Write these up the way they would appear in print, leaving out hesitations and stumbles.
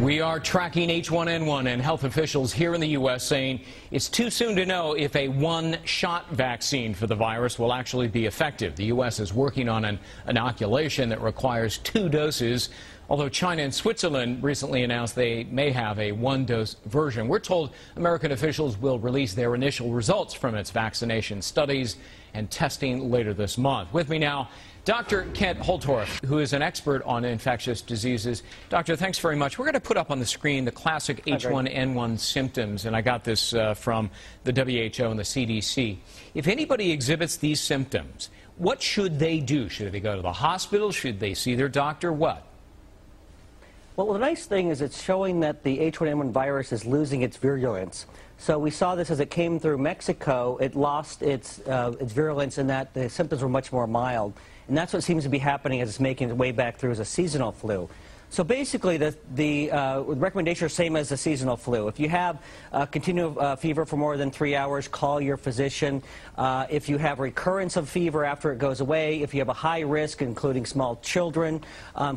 We are tracking H1N1, and health officials here in the U.S. saying it's too soon to know if a one-shot vaccine for the virus will actually be effective. The U.S. is working on an inoculation that requires 2 doses, although China and Switzerland recently announced they may have a 1-dose version. We're told American officials will release their initial results from its vaccination studies and testing later this month. With me now, Dr. Kent Holtorf, who is an expert on infectious diseases. Doctor, thanks very much. We're going to put up on the screen the classic H1N1 symptoms, and I got this from the WHO and the CDC. If anybody exhibits these symptoms, what should they do? Should they go to the hospital? Should they see their doctor? What? Well, the nice thing is it's showing that the H1N1 virus is losing its virulence. So we saw this as it came through Mexico. It lost its virulence in that the symptoms were much more mild. And that's what seems to be happening as it's making its way back through as a seasonal flu. So basically, the recommendations are the same as the seasonal flu. If you have continual fever for more than 3 hours, call your physician. If you have recurrence of fever after it goes away, if you have a high risk, including small children,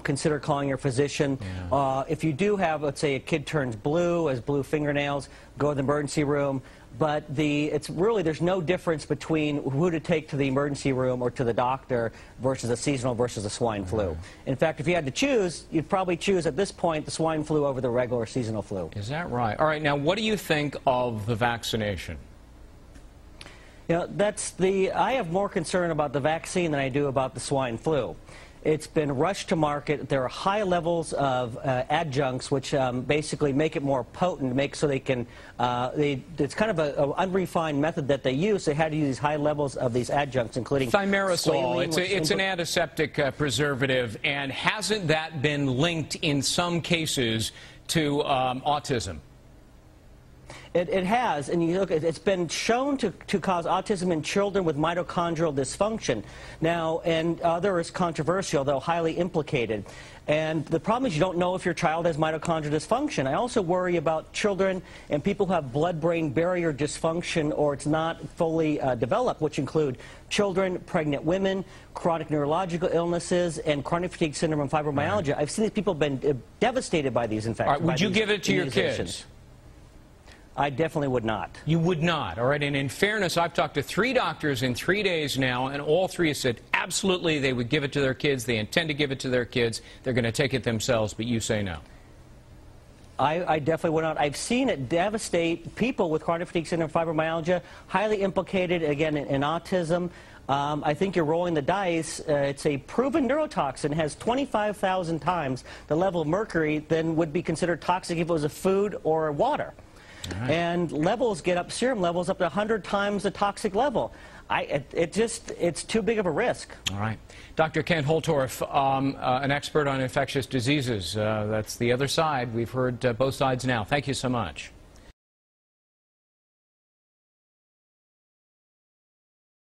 consider calling your physician. Yeah. If you do have, let's say, a kid turns blue, has blue fingernails, go to the emergency room. But it's really, there's no difference between who to take to the emergency room or to the doctor versus a seasonal versus a swine flu. In fact, if you had to choose, you'd probably choose at this point the swine flu over the regular seasonal flu. Is that right? All right, now what do you think of the vaccination? You know, I have more concern about the vaccine than I do about the swine flu. It's been rushed to market. There are high levels of adjuncts which basically make it more potent, so they can, it's kind of an unrefined method that they use. They had to use high levels of these adjuncts, including thimerosal. It's an antiseptic preservative, and hasn't that been linked in some cases to autism? It has, and you look, it's been shown to cause autism in children with mitochondrial dysfunction. Now, and other is controversial, though highly implicated. And the problem is you don't know if your child has mitochondrial dysfunction. I also worry about children and people who have blood-brain barrier dysfunction or it's not fully developed, which include children, pregnant women, chronic neurological illnesses, and chronic fatigue syndrome and fibromyalgia. I've seen these people have been devastated by these infections. All right, would you give it to your kids? I definitely would not. You would not, all right? And in fairness, I've talked to 3 doctors in 3 days now, and all 3 have said absolutely they would give it to their kids. They intend to give it to their kids. They're going to take it themselves, but you say no. I definitely would not. I've seen it devastate people with chronic fatigue syndrome, fibromyalgia, highly implicated, again, in autism. I think you're rolling the dice. It's a proven neurotoxin. It has 25,000 times the level of mercury than would be considered toxic if it was a food or water. Right. And levels get up, serum levels up to 100 times the toxic level. It's too big of a risk. All right. Dr. Kent Holtorf, an expert on infectious diseases. That's the other side. We've heard both sides now. Thank you so much.